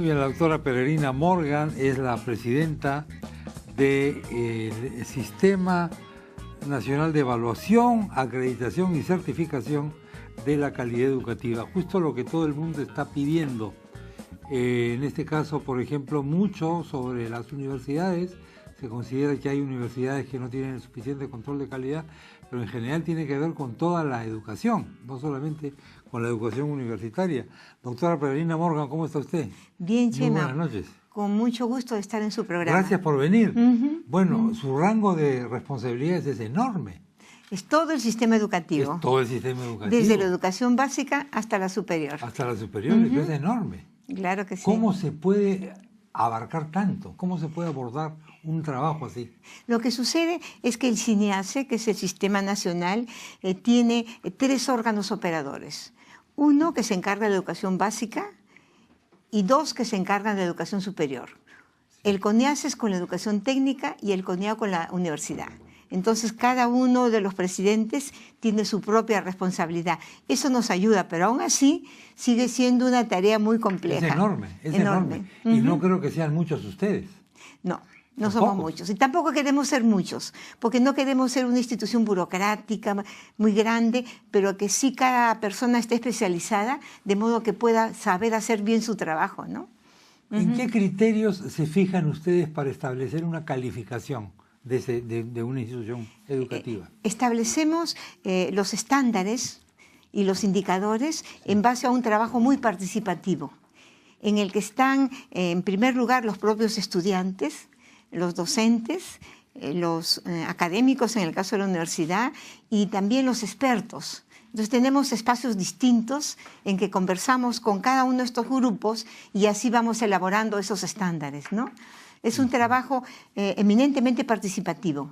bien, la doctora Peregrina Morgan es la presidenta del Sistema Nacional de Evaluación, Acreditación y Certificación de la Calidad Educativa. Justo lo que todo el mundo está pidiendo. En este caso, por ejemplo, mucho sobre las universidades. Se considera que hay universidades que no tienen el suficiente control de calidad, pero en general tiene que ver con toda la educación, no solamente con la educación universitaria. Doctora Peregrina Morgan, ¿cómo está usted? Bien, Chema. Buenas noches. Con mucho gusto de estar en su programa. Gracias por venir. Bueno, su rango de responsabilidades es enorme. Es todo el sistema educativo. Es todo el sistema educativo. Desde la educación básica hasta la superior. Hasta la superior, es enorme. Claro que sí. ¿Cómo se puede abarcar tanto? ¿Cómo se puede abordar un trabajo así? Lo que sucede es que el SINEACE, que es el Sistema Nacional, tiene 3 órganos operadores. Uno que se encarga de la educación básica y 2 que se encargan de la educación superior. El CONIACE es con la educación técnica y el CONIAU con la universidad. Entonces, cada uno de los presidentes tiene su propia responsabilidad. Eso nos ayuda, pero aún así sigue siendo una tarea muy compleja. Es enorme, es enorme. Y no creo que sean muchos ustedes. No somos muchos. Y tampoco queremos ser muchos, porque no queremos ser una institución burocrática muy grande, pero que sí cada persona esté especializada, de modo que pueda saber hacer bien su trabajo, ¿no? ¿En qué criterios se fijan ustedes para establecer una calificación de una institución educativa? Establecemos los estándares y los indicadores en base a un trabajo muy participativo, en el que están, en primer lugar, los propios estudiantes, los docentes, los académicos en el caso de la universidad y también los expertos. Entonces tenemos espacios distintos en que conversamos con cada uno de estos grupos y así vamos elaborando esos estándares, ¿no? Es un trabajo eminentemente participativo.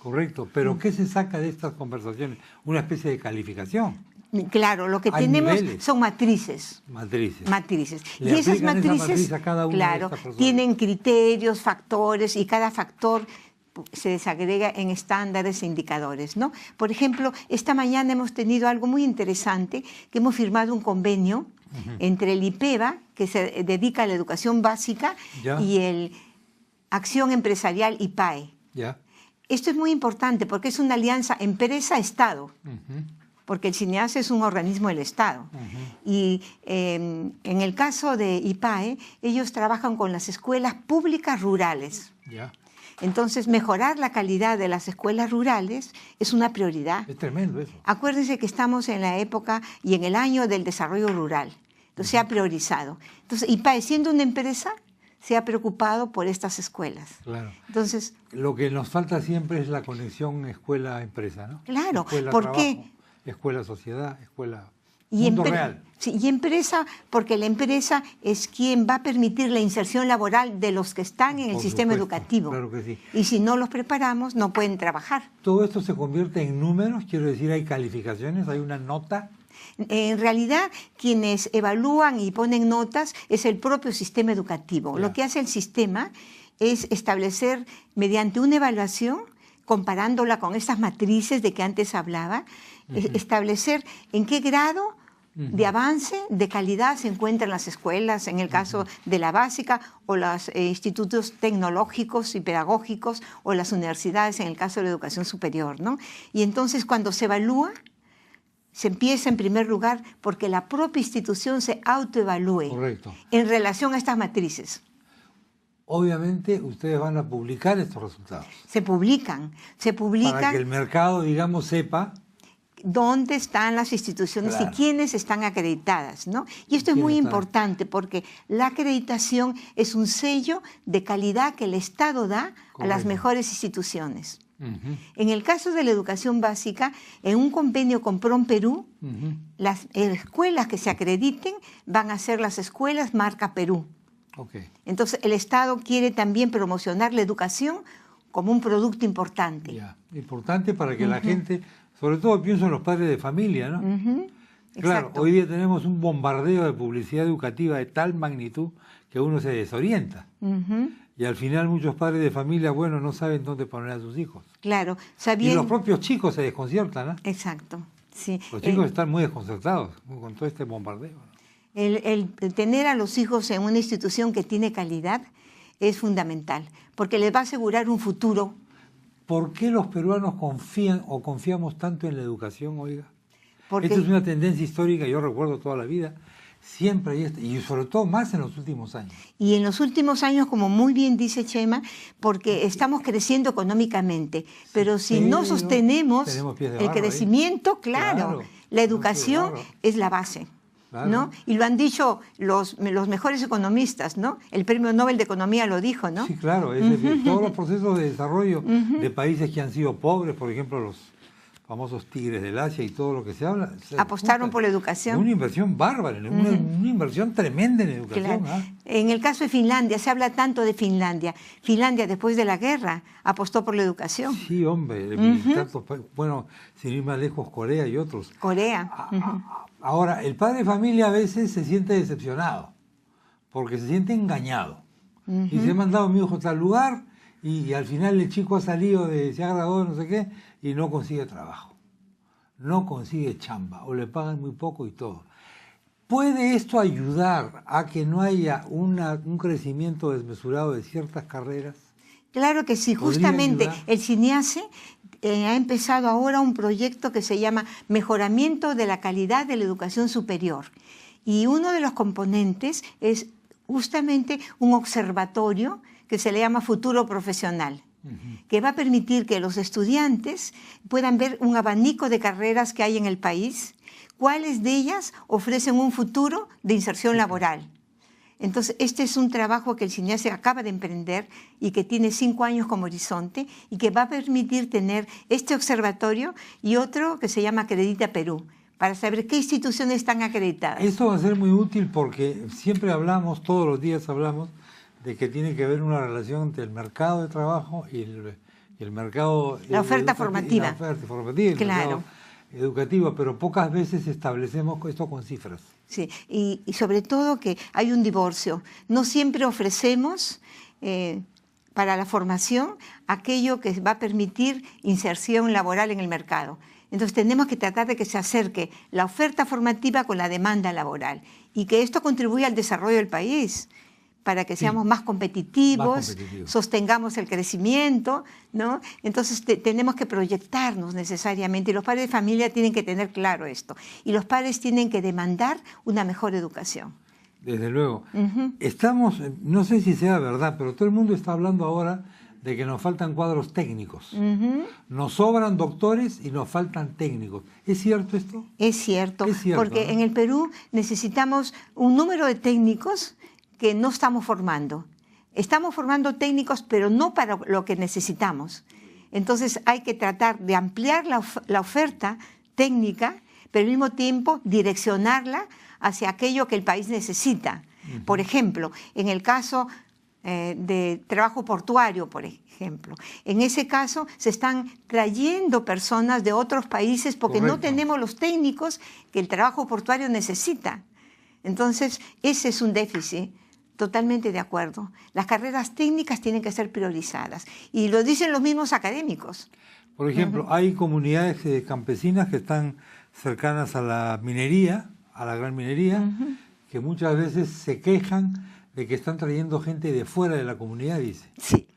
Correcto, pero ¿qué se saca de estas conversaciones? Una especie de calificación. Claro, lo que tenemos niveles. Son matrices. Matrices. Y esas matrices, a cada una de estas personas. Tienen criterios, factores, y cada factor se desagrega en estándares e indicadores, ¿no? Por ejemplo, esta mañana hemos tenido algo muy interesante, que hemos firmado un convenio entre el IPEBA, que se dedica a la educación básica, y el Acción Empresarial IPAE. Esto es muy importante porque es una alianza empresa-Estado. Porque el SINEACE es un organismo del Estado. Y en el caso de IPAE, ellos trabajan con las escuelas públicas rurales. Entonces, mejorar la calidad de las escuelas rurales es una prioridad. Es tremendo eso. Acuérdense que estamos en la época y en el año del desarrollo rural. Entonces, se ha priorizado. Entonces, IPAE, siendo una empresa, se ha preocupado por estas escuelas. Claro. Entonces, lo que nos falta siempre es la conexión escuela-empresa, ¿no? Claro. ¿Por qué? Escuela-sociedad, mundo real. Sí, y empresa, porque la empresa es quien va a permitir la inserción laboral de los que están en el sistema educativo. Claro que sí. Y si no los preparamos, no pueden trabajar. ¿Todo esto se convierte en números? Quiero decir, ¿hay calificaciones? ¿Hay una nota? En realidad, quienes evalúan y ponen notas es el propio sistema educativo. Lo que hace el sistema es establecer, mediante una evaluación, comparándola con estas matrices de que antes hablaba, establecer en qué grado de avance, de calidad se encuentran las escuelas, en el caso de la básica, o los institutos tecnológicos y pedagógicos, o las universidades, en el caso de la educación superior, ¿no? Y entonces, cuando se evalúa, se empieza en primer lugar porque la propia institución se autoevalúe en relación a estas matrices. Obviamente, ustedes van a publicar estos resultados. Se publican. Para que el mercado, digamos, sepa dónde están las instituciones y quiénes están acreditadas, ¿no? Y esto es muy importante porque la acreditación es un sello de calidad que el Estado da a las mejores instituciones. En el caso de la educación básica, en un convenio con PROM Perú, las escuelas que se acrediten van a ser las escuelas marca Perú. Entonces, el Estado quiere también promocionar la educación como un producto importante. Importante para que la gente, sobre todo pienso en los padres de familia, ¿no? Claro, Exacto. hoy día tenemos un bombardeo de publicidad educativa de tal magnitud que uno se desorienta. Y al final muchos padres de familia, bueno, no saben dónde poner a sus hijos. Claro, y los propios chicos se desconciertan, ¿no? Exacto, sí. Los chicos están muy desconcertados con todo este bombardeo, ¿no? El tener a los hijos en una institución que tiene calidad es fundamental, porque les va a asegurar un futuro. ¿Por qué los peruanos confían o confiamos tanto en la educación, oiga? Porque, Esta es una tendencia histórica, yo recuerdo toda la vida, siempre hay y sobre todo más en los últimos años. Y en los últimos años, como muy bien dice Chema, porque estamos creciendo económicamente, pero si no sostenemos el crecimiento, claro, la educación es la base. Claro. ¿No? Y lo han dicho los mejores economistas, ¿no? El Premio Nobel de Economía lo dijo, ¿no? Sí, claro, todos los procesos de desarrollo de países que han sido pobres, por ejemplo, los famosos tigres del Asia y todo lo que se habla. Apostaron por la educación. Una inversión bárbara, una inversión tremenda en educación. Claro. En el caso de Finlandia, se habla tanto de Finlandia. Finlandia, después de la guerra, apostó por la educación. Sí, hombre. Bueno, sin ir más lejos, Corea y otros. Corea. Ahora, el padre de familia a veces se siente decepcionado, porque se siente engañado. Y se ha mandado a mi hijo a tal lugar, y al final el chico ha salido, se ha graduado, no sé qué, y no consigue trabajo. No consigue chamba, o le pagan muy poco y todo. ¿Puede esto ayudar a que no haya un crecimiento desmesurado de ciertas carreras? Claro que sí, justamente el CINEACE ha empezado ahora un proyecto que se llama Mejoramiento de la Calidad de la Educación Superior. Y uno de los componentes es justamente un observatorio que se le llama Futuro Profesional, que va a permitir que los estudiantes puedan ver un abanico de carreras que hay en el país, cuáles de ellas ofrecen un futuro de inserción laboral. Entonces, este es un trabajo que el CINEACE acaba de emprender y que tiene 5 años como horizonte y que va a permitir tener este observatorio y otro que se llama Acredita Perú, para saber qué instituciones están acreditadas. Esto va a ser muy útil porque siempre hablamos, todos los días hablamos, de que tiene que haber una relación entre el mercado de trabajo y el mercado... La oferta formativa. La oferta formativa, el mercado educativo, pero pocas veces establecemos esto con cifras. Sí, y sobre todo que hay un divorcio. No siempre ofrecemos para la formación aquello que va a permitir inserción laboral en el mercado. Entonces tenemos que tratar de que se acerque la oferta formativa con la demanda laboral y que esto contribuya al desarrollo del país, para que seamos más competitivos, sostengamos el crecimiento, ¿no? Entonces tenemos que proyectarnos necesariamente y los padres de familia tienen que tener claro esto y los padres tienen que demandar una mejor educación. Desde luego. Estamos, no sé si sea verdad, pero todo el mundo está hablando ahora de que nos faltan cuadros técnicos. Nos sobran doctores y nos faltan técnicos. ¿Es cierto esto? Es cierto, porque en el Perú necesitamos un número de técnicos que no estamos formando. Estamos formando técnicos, pero no para lo que necesitamos. Entonces hay que tratar de ampliar la oferta técnica, pero al mismo tiempo direccionarla hacia aquello que el país necesita. Por ejemplo, en el caso de trabajo portuario, por ejemplo, en ese caso se están trayendo personas de otros países porque no tenemos los técnicos que el trabajo portuario necesita. Entonces, ese es un déficit. Totalmente de acuerdo. Las carreras técnicas tienen que ser priorizadas. Y lo dicen los mismos académicos. Por ejemplo, hay comunidades campesinas que están cercanas a la minería, a la gran minería, que muchas veces se quejan de que están trayendo gente de fuera de la comunidad, dice. Sí.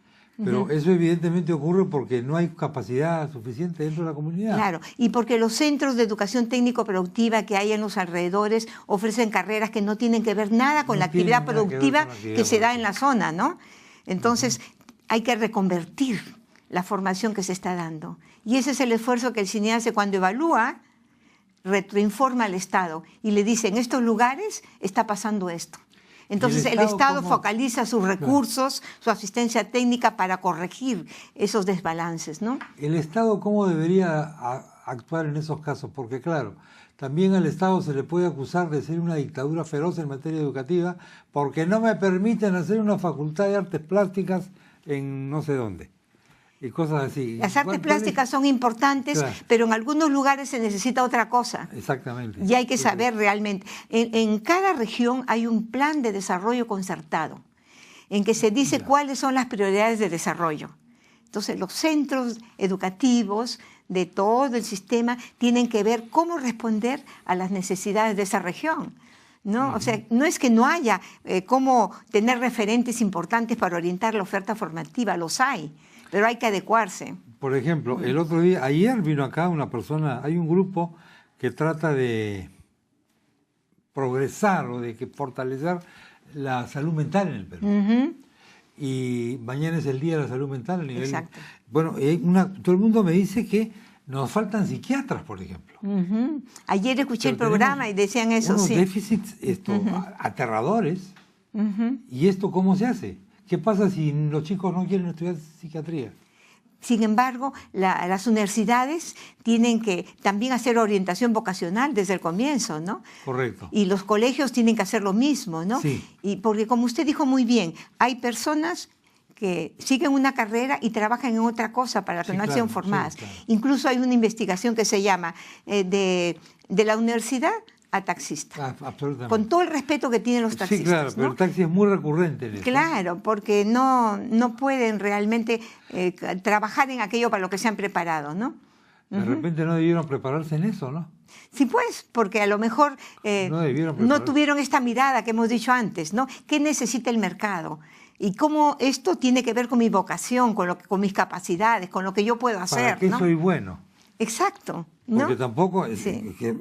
Pero eso evidentemente ocurre porque no hay capacidad suficiente dentro de la comunidad. Claro, y porque los centros de educación técnico-productiva que hay en los alrededores ofrecen carreras que no tienen que ver nada con la actividad productiva que se da en la zona, ¿no? Entonces, hay que reconvertir la formación que se está dando. Y ese es el esfuerzo que el CINE hace cuando evalúa, retroinforma al Estado y le dice, en estos lugares está pasando esto. Entonces el Estado focaliza sus recursos, su asistencia técnica para corregir esos desbalances, ¿no? ¿El Estado cómo debería actuar en esos casos? Porque claro, también al Estado se le puede acusar de ser una dictadura feroz en materia educativa porque no me permiten hacer una facultad de artes plásticas en no sé dónde. Y cosas así. Las artes plásticas son importantes, pero en algunos lugares se necesita otra cosa. Exactamente. Y hay que saber realmente. En cada región hay un plan de desarrollo concertado, en que se dice cuáles son las prioridades de desarrollo. Entonces, los centros educativos de todo el sistema tienen que ver cómo responder a las necesidades de esa región. ¿no? O sea, no es que no haya cómo tener referentes importantes para orientar la oferta formativa, los hay, pero hay que adecuarse. Por ejemplo, el otro día, ayer vino acá una persona, hay un grupo que trata de progresar o de fortalecer la salud mental en el Perú. Y mañana es el Día de la Salud Mental a nivel... Exacto. Bueno, todo el mundo me dice que nos faltan psiquiatras, por ejemplo. Ayer escuché el programa y decían eso, unos sí. déficits aterradores. ¿Y esto cómo se hace? ¿Qué pasa si los chicos no quieren estudiar psiquiatría? Sin embargo, las universidades tienen que también hacer orientación vocacional desde el comienzo, ¿no? Correcto. Y los colegios tienen que hacer lo mismo, ¿no? Sí. Y porque, como usted dijo muy bien, hay personas que siguen una carrera y trabajan en otra cosa para que no sean formadas. Sí, claro. Incluso hay una investigación que se llama de la universidad a taxista. Absolutamente. Con todo el respeto que tienen los taxistas. Sí, claro, pero ¿no? el taxi es muy recurrente en eso. Claro, porque no pueden realmente trabajar en aquello para lo que se han preparado, ¿no? De repente no debieron prepararse en eso, ¿no? Sí, pues, porque a lo mejor no tuvieron esta mirada que hemos dicho antes, ¿no? ¿Qué necesita el mercado? Y cómo esto tiene que ver con mi vocación, con mis capacidades, con lo que yo puedo hacer, ¿Para qué ¿no? soy bueno? Exacto, ¿no? Porque tampoco Sí. que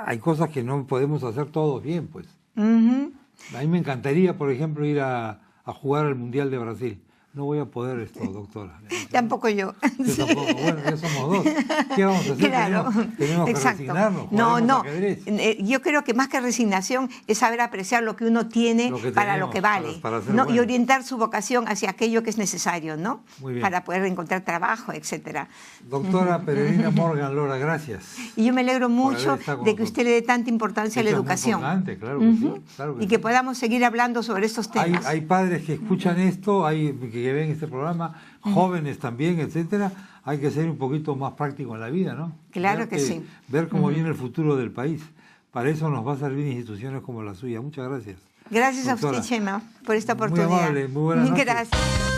hay cosas que no podemos hacer todos bien, pues. A mí me encantaría, por ejemplo, ir a jugar al Mundial de Brasil. No voy a poder esto, doctora. Tampoco yo. Yo tampoco. Bueno, ya somos dos. ¿Qué vamos a hacer? Claro. Tenemos que Exacto. resignarnos. No. Ajedrez. Yo creo que más que resignación es saber apreciar lo que uno tiene para lo que vale, para ser ¿no? bueno. Y orientar su vocación hacia aquello que es necesario, ¿no? Muy bien. Para poder encontrar trabajo, etcétera. Doctora Peregrina Morgan Lora, gracias. Y yo me alegro mucho estar con de que nosotros. usted le dé tanta importancia a la Esto es muy educación. importante, claro que sí, claro que Y que sí. podamos seguir hablando sobre estos temas. Hay padres que escuchan esto, hay que ven este programa, jóvenes también, etcétera. Hay que ser un poquito más práctico en la vida, ¿no? Claro que sí. Ver cómo viene el futuro del país. Para eso nos va a servir instituciones como la suya. Muchas gracias. Gracias Doctora. a usted, Chema, por esta Muy oportunidad. amable, muy buenas noches. Gracias.